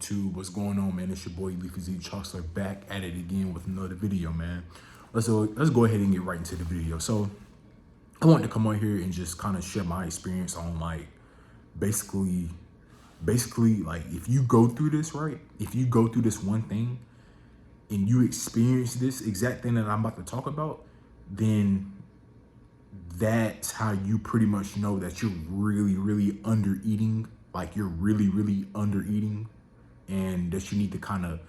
YouTube? What's going on, man? It's your boy Leafy Z Chaucer back at it again with another video, man. Let's go ahead and get right into the video. So I wanted to come on here and just kind of share my experience on like basically like if you go through this, right? If you go through this one thing and you experience this exact thing that I'm about to talk about, then that's how you pretty much know that you're really under eating. Like you're really under eating, and that you need to kind of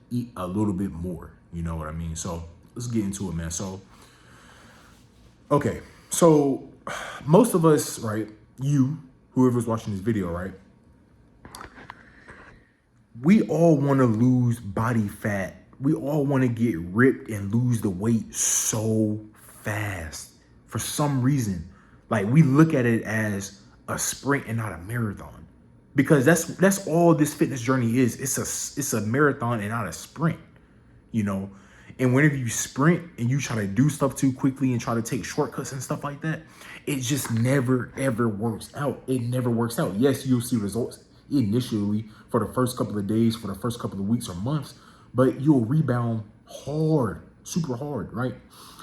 eat a little bit more. You know what I mean? So let's get into it, man. So, okay. So most of us, right? Whoever's watching this video, right? We all want to lose body fat. We all want to get ripped and lose the weight so fast. For some reason, like we look at it as a sprint and not a marathon. Because that's all this fitness journey is. It's a marathon and not a sprint, you know. And whenever you sprint and you try to do stuff too quickly and try to take shortcuts and stuff like that, it just never ever works out. It never works out. Yes, you'll see results initially for the first couple of days, for the first couple of weeks or months, but you'll rebound hard, super hard, right?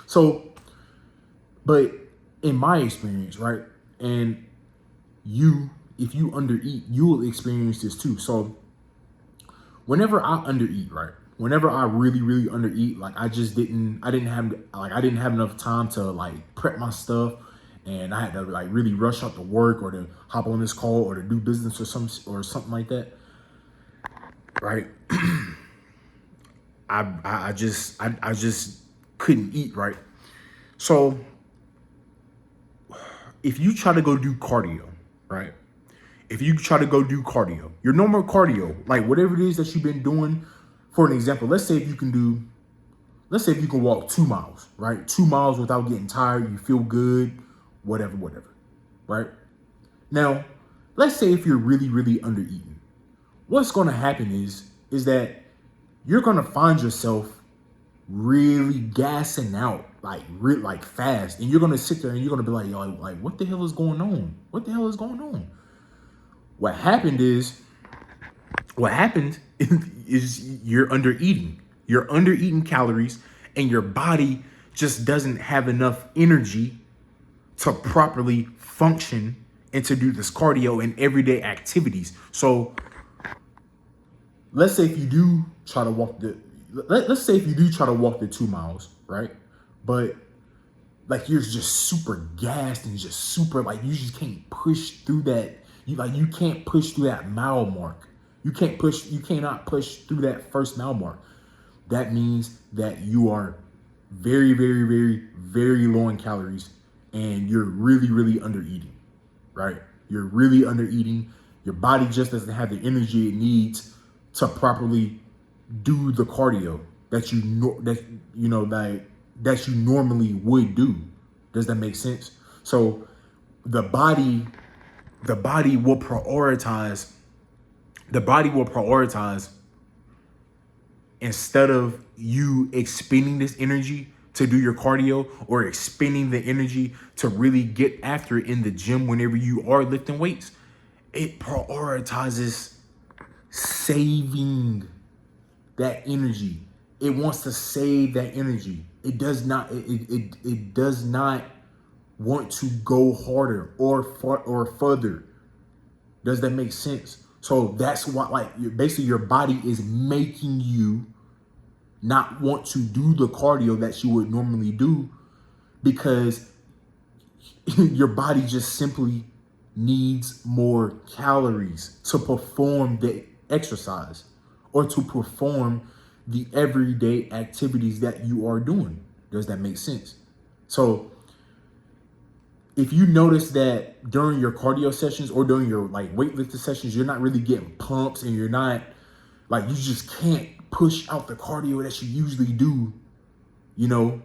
So, but in my experience, right, and if you undereat, you will experience this too. So whenever I undereat, right? Whenever I really undereat, like I didn't have enough time to like prep my stuff, and I had to like really rush out to work or to hop on this call or to do business or something like that. Right. I just couldn't eat, right? So if you try to go do cardio, right? If you try to go do cardio, your normal cardio, like whatever it is that you've been doing, for an example, let's say if you can walk 2 miles, right? 2 miles without getting tired, you feel good, whatever, right? Now, let's say if you're really under eating, what's going to happen is that you're going to find yourself really gassing out, like fast, and you're going to sit there and you're going to be like, yo, like what the hell is going on? What the hell is going on? What happened is you're under eating. You're under eating calories, and your body just doesn't have enough energy to properly function and to do this cardio and everyday activities. So let's say if you do try to walk the 2 miles, right? But like you're just super gassed and just super like you just can't push through that. You can't push through that mile mark. You cannot push through that first mile mark. That means that you are very low in calories, and you're really under eating, right? You're really under eating. Your body just doesn't have the energy it needs to properly do the cardio that you normally would do. Does that make sense? So the body will prioritize instead of you expending this energy to do your cardio or expending the energy to really get after it in the gym whenever you are lifting weights. It prioritizes saving that energy. It wants to save that energy. It does not want to go harder or further. Does that make sense? So that's what, like, basically your body is making you not want to do the cardio that you would normally do, because your body just simply needs more calories to perform the exercise or to perform the everyday activities that you are doing. Does that make sense? So if you notice that during your cardio sessions or during your like weightlifting sessions, you're not really getting pumps, and you're not like, you just can't push out the cardio that you usually do, then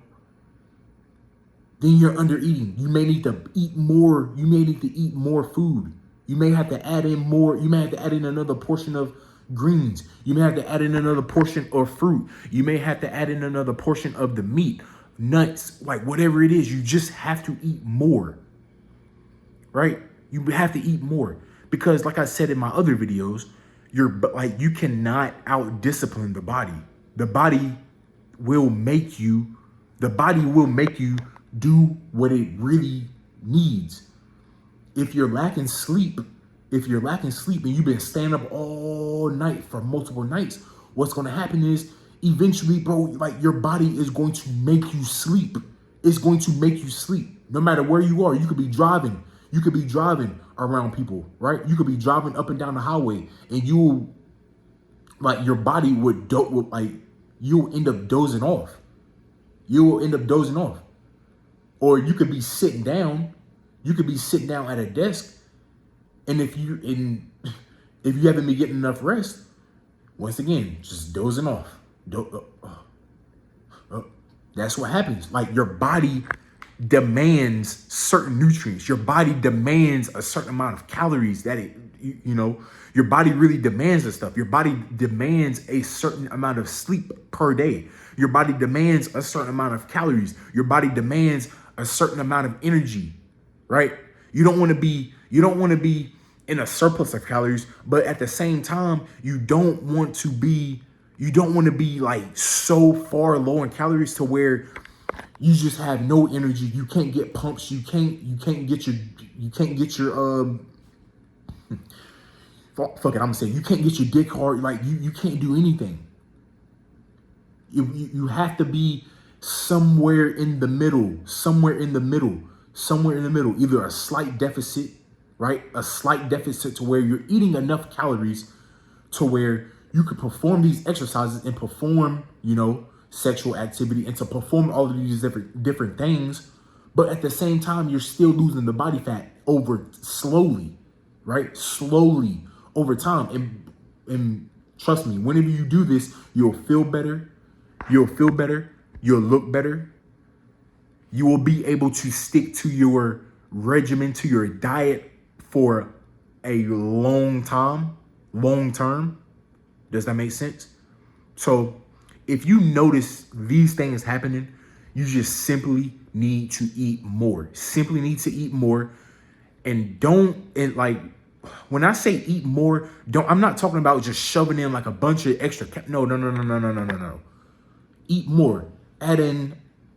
you're under eating. You may need to eat more. You may need to eat more food. You may have to add in more. You may have to add in another portion of greens. You may have to add in another portion of fruit. You may have to add in another portion of the meat, nuts, like whatever it is. You just have to eat more, right? You have to eat more because, like I said in my other videos, Like, you cannot out discipline the body. The body will make you, the body will make you do what it really needs. If you're lacking sleep, if you're lacking sleep and you've been staying up all night for multiple nights, what's going to happen is eventually, bro, like, your body is going to make you sleep. It's going to make you sleep. No matter where you are, you could be driving. You could be driving around people, right? You could be driving up and down the highway, and you, like, your body would like, you'll end up dozing off. You will end up dozing off. Or you could be sitting down. You could be sitting down at a desk, and if you haven't been getting enough rest, once again, just dozing off. That's what happens. Like, your body demands certain nutrients. Your body demands a certain amount of calories that your body really demands this stuff. Your body demands a certain amount of sleep per day. Your body demands a certain amount of calories. Your body demands a certain amount of energy, right? You don't want to be in a surplus of calories, but at the same time, you don't want to be like so far low in calories to where you just have no energy. You can't get pumps. You can't get your fuck it. I'm gonna say you can't get your dick hard. Like, you can't do anything. You have to be somewhere in the middle. Either a slight deficit, right? A slight deficit to where you're eating enough calories to where you could perform these exercises and perform, sexual activity, and to perform all of these different things. But at the same time, you're still losing the body fat slowly, right? Slowly over time. And trust me, whenever you do this, you'll feel better. You'll look better. You will be able to stick to your regimen, to your diet for a long term. Does that make sense? So if you notice these things happening, you just simply need to eat more. And like, when I say eat more, I'm not talking about just shoving in like a bunch of extra. No. Eat more. Add in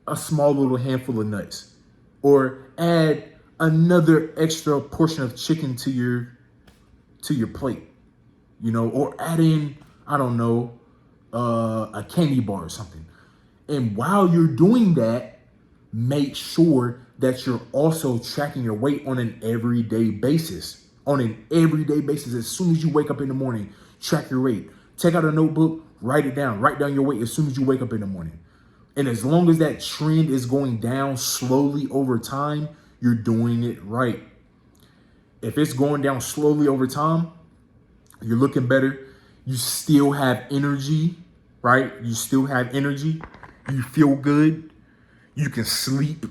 a small little handful of nuts, or add another extra portion of chicken to your plate, or add in, I don't know, a candy bar or something. And while you're doing that, make sure that you're also tracking your weight on an everyday basis. As soon as you wake up in the morning, track your weight. Take out a notebook, write it down. Write down your weight as soon as you wake up in the morning. And as long as that trend is going down slowly over time, you're doing it right. If it's going down slowly over time, you're looking better. You still have energy, right? You still have energy. You feel good. You can sleep,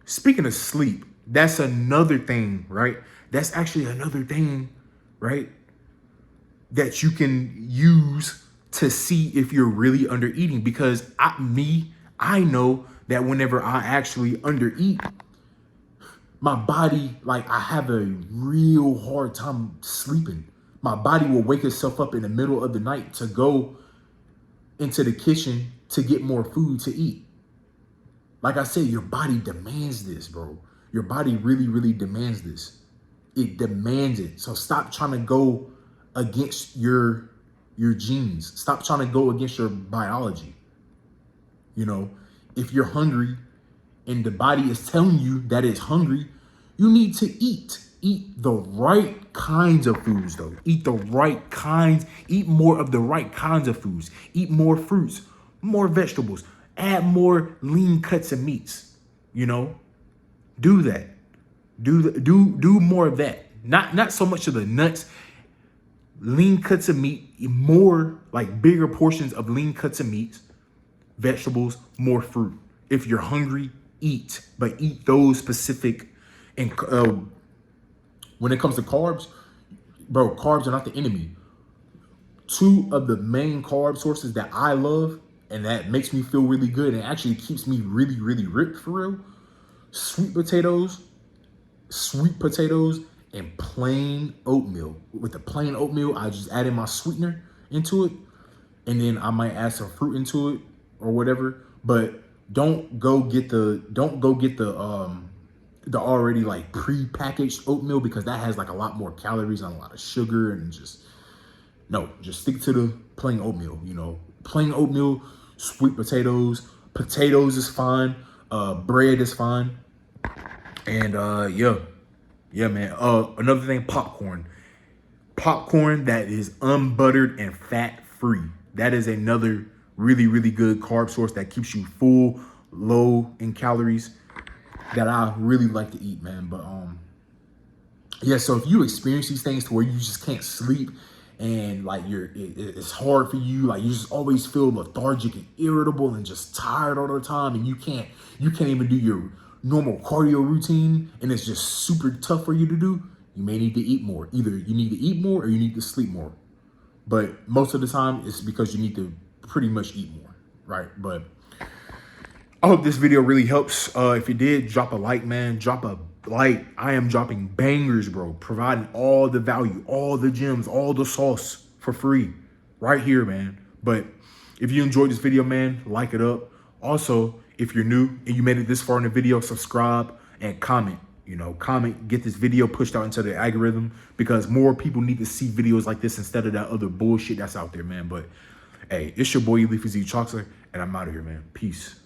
Speaking of sleep, that's another thing, right? That's actually another thing, right? That you can use to see if you're really under eating. Because I know that whenever I actually undereat, my body, like, I have a real hard time sleeping. My body will wake itself up in the middle of the night to go into the kitchen to get more food to eat. Like I said, your body demands this, bro. Your body really, really demands this. It demands it. So stop trying to go against your genes. Stop trying to go against your biology. If you're hungry and the body is telling you that it's hungry, you need to eat. Eat the right kinds of foods, though. Eat the right kinds. Eat more of the right kinds of foods. Eat more fruits, more vegetables. Add more lean cuts of meats. Do that. Do more of that. Not so much of the nuts. Lean cuts of meat, more like bigger portions of lean cuts of meats, vegetables, more fruit. If you're hungry, eat, but eat those specific. And when it comes to carbs, bro, carbs are not the enemy. Two of the main carb sources that I love and that makes me feel really good and actually keeps me really, really ripped for real, sweet potatoes and plain oatmeal. With the plain oatmeal, I just added my sweetener into it, and then I might add some fruit into it or whatever. But don't go get the already like pre-packaged oatmeal, because that has like a lot more calories and a lot of sugar, and just stick to the plain oatmeal. You know, plain oatmeal, sweet potatoes is fine, bread is fine, and yeah, man. Another thing, popcorn that is unbuttered and fat free. That is another really, really good carb source that keeps you full, low in calories, that I really like to eat, man. But yeah, so if you experience these things to where you just can't sleep, and like it's hard for you, like you just always feel lethargic and irritable and just tired all the time, and you can't even do your normal cardio routine, and it's just super tough for you to do, you may need to eat more. Either you need to eat more or you need to sleep more. But most of the time it's because you need to pretty much eat more, right? But I hope this video really helps. If it did, drop a like, man. Drop a like. I am dropping bangers, bro. Providing all the value, all the gems, all the sauce for free right here, man. But if you enjoyed this video, man, like it up. Also, if you're new and you made it this far in the video, subscribe and comment. You know, comment, get this video pushed out into the algorithm, because more people need to see videos like this instead of that other bullshit that's out there, man. But hey, it's your boy Leafy Z Choxer, and I'm out of here, man. Peace.